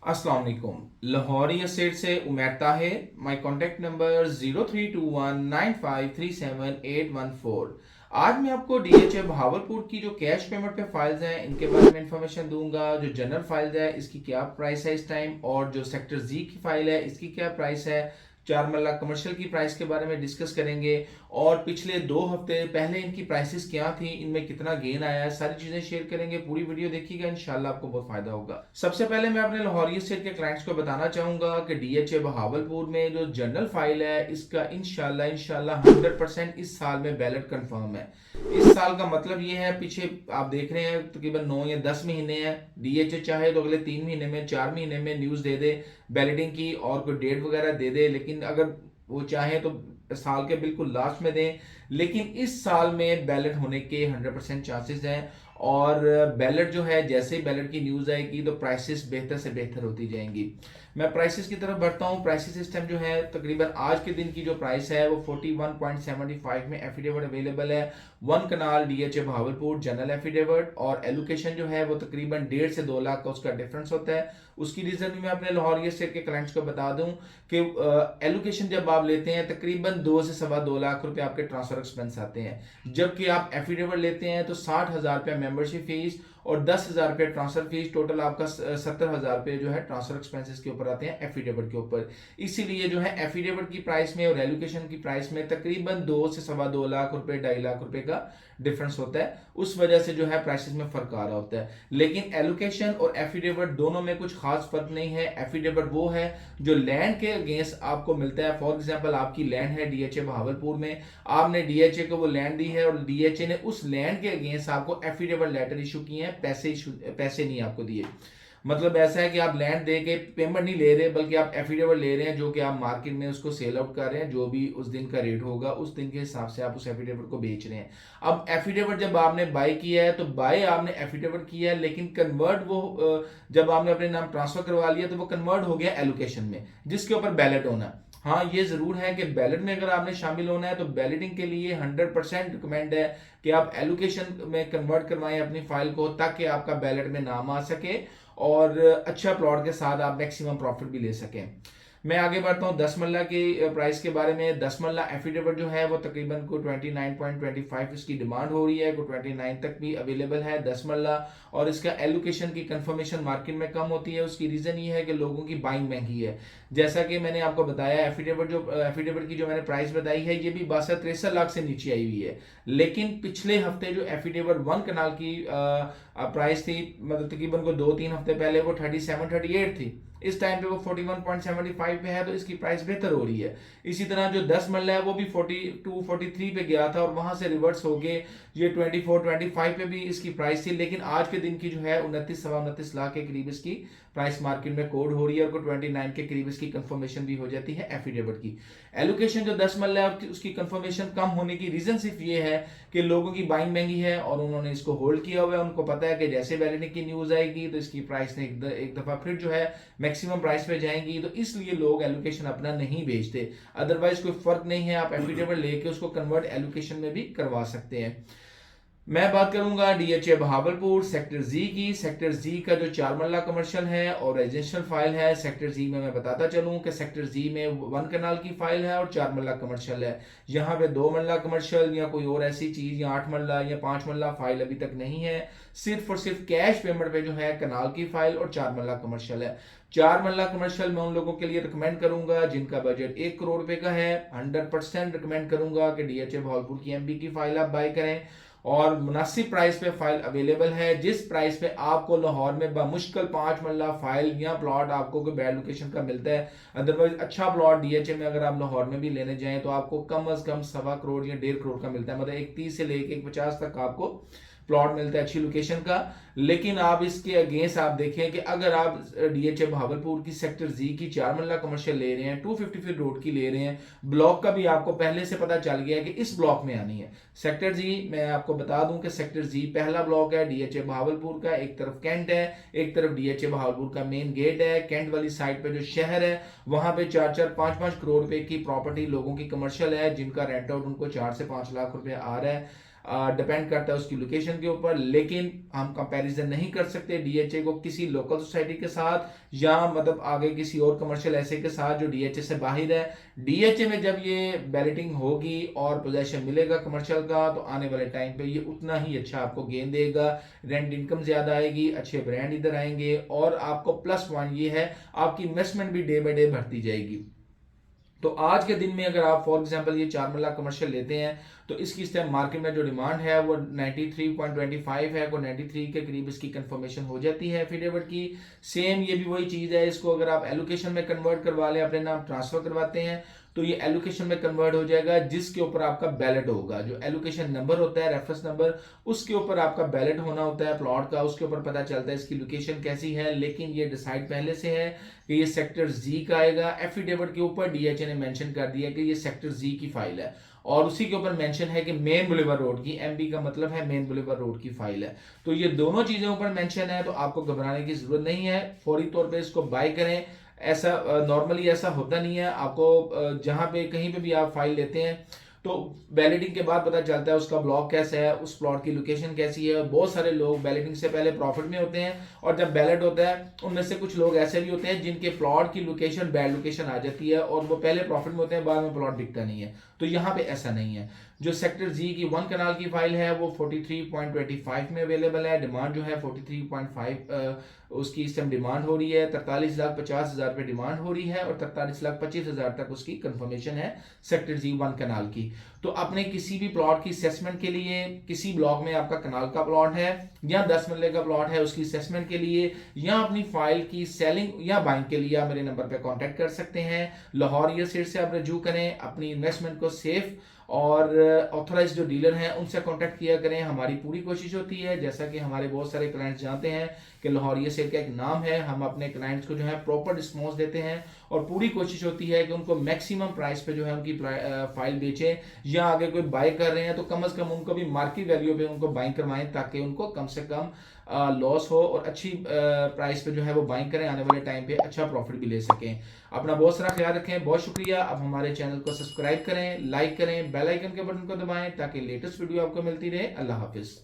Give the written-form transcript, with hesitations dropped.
अस्सलाम वालेकुम। लाहौरी एस्टेट से Umair Tahir. My contact number 032195378814। आज मैं आपको डीएचए बहावलपुर की जो कैश पेमेंट पे फाइल्स हैं इनके बारे में इंफॉर्मेशन दूंगा। जो जनरल फाइल्स है इसकी क्या प्राइस है इस टाइम, और जो सेक्टर जी की फाइल है इसकी क्या प्राइस है। चार मल्ला कमर्शियल की प्राइस के बारे में डिस्कस करेंगे, और पिछले 2 हफ्ते पहले इनकी प्राइसेस क्या थी, इनमें कितना गेन आया है, सारी चीजें शेयर करेंगे। पूरी वीडियो देखिएगा, इंशाल्लाह आपको बहुत फायदा होगा। सबसे पहले मैं अपने लाहौरी एस्टेट के क्लाइंट्स को बताना चाहूंगा कि डीएचए बहावलपुर में जो जनरल फाइल है इसका इंशाल्लाह इंशाल्लाह 100% इस साल में बैलेट कंफर्म है। इस साल का मतलब ये है, पीछे आप देख रहे हैं तकरीबन 9 या 10 महीने हैं। डीएचए चाहे तो अगले 3 महीने में 4 महीने में न्यूज दे दे बैलेटिंग की और कोई डेट वगैरह दे दे, लेकिन अगर वो चाहे तो साल के बिल्कुल लास्ट में दें। लेकिन इस साल में बैलेट होने के 100% चांसेस हैं। और बैलेट जो है, जैसे ही बैलेट की न्यूज आएगी तो प्राइसेस बेहतर से बेहतर होती जाएंगी। मैं प्राइसेस की तरफ बढ़ता हूँ। प्राइसेस सिस्टम जो है, तकरीबन आज के दिन की जो प्राइस है वो 41.75 में एफिडेविट अवेलेबल है। 1 कनाल डीएचए बहावलपुर जनरल एफिडेविट, और एलोकेशन जो है वो तकरीबन 1.5 से 2 लाख का उसका डिफरेंस होता है। उसकी रीजन भी मैं अपने लाहौर एस्टेट के क्लाइंट्स को बता दूं कि एलोकेशन जब आप लेते हैं तकरीबन 2 से 2.25 लाख रुपए आपके ट्रांसफर एक्सपेंस आते हैं। जबकि आप एफिडेविट लेते हैं तो 60,000 रुपया मेंबरशिप फीस और 10,000 रुपये ट्रांसफर फीस, टोटल आपका 70,000 रुपये जो है ट्रांसफर एक्सपेंसेस के ऊपर आते हैं एफिडेविट के ऊपर। इसीलिए जो है एफिडेविट की प्राइस में और एलोकेशन की प्राइस में तकरीबन 2 से 2.25 लाख रुपए 2.5 लाख रुपए का डिफरेंस होता है। उस वजह से जो है प्राइसेस में फर्क आ रहा होता है। लेकिन एलोकेशन और एफिडेविट दोनों में कुछ खास फर्क नहीं है। एफिडेविट वो है जो लैंड के अगेंस्ट आपको मिलता है। फॉर एग्जांपल आपकी लैंड है डीएचए बहावलपुर में, आपने डीएचए को वो लैंड दी है और डीएचए ने उस लैंड के अगेंस्ट आपको एफिडेविट लेटर इशू किए हैं, पैसे नहीं आपको दिए। मतलब ऐसा है कि आप लैंड दे के पेमेंट नहीं ले रहे, बल्कि आप एफिडेविट ले रहे हैं जो कि आप मार्केट में उसको सेल आउट कर रहे हैं। जो भी उस दिन का रेट होगा उस दिन के हिसाब से आप उस एफिडेविट को बेच रहे हैं। अब एफिडेविट जब आपने बाय किया है तो बाय आपने एफिडेविट किया है, लेकिन कन्वर्ट वो जब आपने अपने नाम ट्रांसफर करवा लिया तो वो कन्वर्ट हो गया एलोकेशन में, जिसके ऊपर बैलेट होना। हाँ, ये जरूर है कि बैलेट में अगर आपने शामिल होना है तो बैलेटिंग के लिए 100% रिकमेंड है कि आप एलोकेशन में कन्वर्ट करवाएं अपनी फाइल को, ताकि आपका बैलेट में नाम आ सके और अच्छा प्लॉट के साथ आप मैक्सिमम प्रॉफिट भी ले सकें। मैं आगे बढ़ता हूँ 10 मल्ला की प्राइस के बारे में। 10 मल्ला एफिडेविट जो है वो तकरीबन को 29.25 इसकी डिमांड हो रही है, को 29 तक भी अवेलेबल है 10 मल्ला। और इसका एलोकेशन की कंफर्मेशन मार्केट में कम होती है। उसकी रीजन ये है कि लोगों की बाइंग महंगी है। जैसा कि मैंने आपको बताया, एफिडेविट की जो मैंने प्राइस बताई है ये भी 62-63 लाख से नीचे आई हुई है। लेकिन पिछले हफ्ते जो एफिडेविट 1 कनाल की प्राइस थी, मतलब तकरीबन को 2-3 हफ्ते पहले वो 37-38 थी। इस टाइम पे वो 41.75 पे है, तो इसकी प्राइस बेहतर हो रही है। इसी तरह जो 10 मल्ला है वो भी 42-43 पे गया था और वहां से रिवर्स हो गए ये 24-25 पे भी इसकी प्राइस थी। लेकिन आज के दिन की जो है 29-29 लाख के करीब इसकी प्राइस मार्केट में कोड हो रही है, और 29 के करीब इसकी कंफर्मेशन भी हो जाती है एफिडेविट की। एलोकेशन जो 10 मल्ला है उसकी कंफर्मेशन कम होने की रीजन सिर्फ ये है कि लोगों की बाइंग महंगी है और उन्होंने इसको होल्ड किया हुआ है। उनको पता है कि जैसे वैलिडिटी की न्यूज आएगी तो इसकी प्राइस ने एक दफा फिर जो है मैक्सिमम प्राइस पे जाएंगी, तो इसलिए लोग एलोकेशन अपना नहीं बेचते। अदरवाइज कोई फर्क नहीं है, आप एफिडेविट लेके उसको कन्वर्ट एलोकेशन में भी करवा सकते हैं। मैं बात करूंगा डीएचए बहावलपुर सेक्टर जी की। सेक्टर जी का जो 4 मल्ला कमर्शियल है और रेजिडेंशियल फाइल है, सेक्टर जी में मैं बताता चलूं कि सेक्टर जी में 1 कनाल की फाइल है और 4 मल्ला कमर्शियल है। यहाँ पे 2 मल्ला कमर्शियल या कोई और ऐसी चीज या 8 मल्ला या 5 मल्ला फाइल अभी तक नहीं है। सिर्फ और सिर्फ कैश पेमेंट पे जो है कनाल की फाइल और 4 मल्ला कमर्शियल है। 4 मल्ला कमर्शियल मैं उन लोगों के लिए रिकमेंड करूंगा जिनका बजट 1 करोड़ रुपए का है। 100% रिकमेंड करूंगा कि डीएचए बहावलपुर की एमबी की फाइल आप बाय करें, और मुनासिब प्राइस पे फाइल अवेलेबल है। जिस प्राइस पे आपको लाहौर में बामुश्किल 5 मल्ला फाइल या प्लॉट आपको कोई बैड लोकेशन का मिलता है। अदरवाइज अच्छा प्लॉट डीएचए में अगर आप लाहौर में भी लेने जाएं तो आपको कम अज कम 1.25 करोड़ या 1.5 करोड़ का मिलता है। मतलब एक 30 से लेके एक 50 तक आपको प्लॉट मिलता है अच्छी लोकेशन का। लेकिन आप इसके अगेंस्ट आप देखें कि अगर आप डीएचए बहावलपुर की सेक्टर जी की 4 मल्ला कमर्शियल ले रहे हैं, 250 फीट रोड की ले रहे हैं, ब्लॉक का भी आपको पहले से पता चल गया है कि इस ब्लॉक में आनी है। सेक्टर जी मैं आपको बता दूं कि सेक्टर जी पहला ब्लॉक है डीएचए बहावलपुर का। एक तरफ कैंट है, एक तरफ डीएचए बहावलपुर का मेन गेट है। कैंट वाली साइड पे जो शहर है वहां पे 4-4, 5-5 करोड़ रुपए की प्रॉपर्टी लोगों की कमर्शियल है, जिनका रेंट आउट उनको 4 से 5 लाख रुपए आ रहा है। डिपेंड करता है उसकी लोकेशन के ऊपर, लेकिन हम कंपैरिजन नहीं कर सकते डीएचए को किसी लोकल सोसाइटी के साथ या मतलब आगे किसी और कमर्शियल ऐसे के साथ जो डीएचए से बाहर है। डीएचए में जब ये बैलेटिंग होगी और पोजेशन मिलेगा कमर्शियल का, तो आने वाले टाइम पे ये उतना ही अच्छा आपको गेन देगा, रेंट इनकम ज्यादा आएगी, अच्छे ब्रांड इधर आएंगे, और आपको प्लस वन ये है आपकी इन्वेस्टमेंट भी डे बाय डे बढ़ती जाएगी। तो आज के दिन में अगर आप फॉर एग्जांपल ये 4 मरला कमर्शियल लेते हैं, तो इसकी इस टाइम मार्केट में जो डिमांड है वो 93.25 है, को 93 के करीब इसकी कंफर्मेशन हो जाती है एफिडेविट की। सेम ये भी वही चीज़ है, इसको अगर आप एलोकेशन में कन्वर्ट करवा लें, अपने नाम ट्रांसफर करवाते हैं, तो ये एलोकेशन में कन्वर्ट हो जाएगा, जिसके ऊपर आपका बैलेट होगा। जो एलोकेशन नंबर होता है, रेफरेंस नंबर, उसके ऊपर आपका बैलेट होना होता है प्लॉट का, उसके ऊपर पता चलता है इसकी लोकेशन कैसी है। लेकिन ये डिसाइड पहले से है कि ये सेक्टर जी का आएगा। एफिडेविट के ऊपर डीएचए ने मेंशन कर दिया कि ये सेक्टर जी की फाइल है, और उसी के ऊपर मेंशन है कि मेन बुलेवर रोड की, एमबी का मतलब है मेन बुलेवर रोड की फाइल है। तो ये दोनों चीजें ऊपर मेंशन है, तो आपको घबराने की जरूरत नहीं है, फौरी तौर पे इसको बाय करें। ऐसा नॉर्मली ऐसा होता नहीं है, आपको जहां पे कहीं पे भी आप फाइल लेते हैं तो बैलेटिंग के बाद पता चलता है उसका ब्लॉक कैसा है, उस प्लॉट की लोकेशन कैसी है। बहुत सारे लोग बैलेटिंग से पहले प्रॉफिट में होते हैं, और जब बैलेट होता है उनमें से कुछ लोग ऐसे भी होते हैं जिनके प्लॉट की लोकेशन बैड लोकेशन आ जाती है, और वो पहले प्रॉफिट में होते हैं, बाद में प्लॉट बिकता नहीं है। तो यहाँ पे ऐसा नहीं है। जो सेक्टर जी की 1 कनाल की फाइल है वो 43.25 में अवेलेबल है। डिमांड जो है 43.5 उसकी इस टाइम डिमांड हो रही है, 43,50,000 पे डिमांड हो रही है, और 43,25,000 तक उसकी कंफर्मेशन है सेक्टर जी 1 कनाल की। तो अपने किसी भी प्लॉट की असेसमेंट के लिए, किसी ब्लॉक में आपका कनाल का प्लॉट है या 10 मरले का प्लॉट है, उसकी असेसमेंट के लिए या अपनी फाइल की सेलिंग या बाइंग के लिए आप मेरे नंबर पर कॉन्टेक्ट कर सकते हैं। लाहौर रियल एस्टेट से आप रजू करें, अपनी इन्वेस्टमेंट को सेफ और ऑथोराइज जो डीलर हैं उनसे कांटेक्ट किया करें। हमारी पूरी कोशिश होती है, जैसा कि हमारे बहुत सारे क्लाइंट्स जानते हैं कि लाहौर रियल एस्टेट का एक नाम है, हम अपने क्लाइंट्स को जो है प्रॉपर रिस्पॉन्स देते हैं, और पूरी कोशिश होती है कि उनको मैक्सिमम प्राइस पे जो है उनकी फाइल बेचें, या अगर कोई बाय कर रहे हैं तो कम से कम उनको भी मार्केट वैल्यू पे उनको बाइंग करवाएं, ताकि उनको कम से कम लॉस हो और अच्छी प्राइस पे जो है वो बाइंग करें, आने वाले टाइम पे अच्छा प्रॉफिट भी ले सकें। अपना बहुत सारा ख्याल रखें, बहुत शुक्रिया। अब हमारे चैनल को सब्सक्राइब करें, लाइक करें, बेल आइकन के बटन को दबाएं ताकि लेटेस्ट वीडियो आपको मिलती रहे। अल्लाह हाफिज।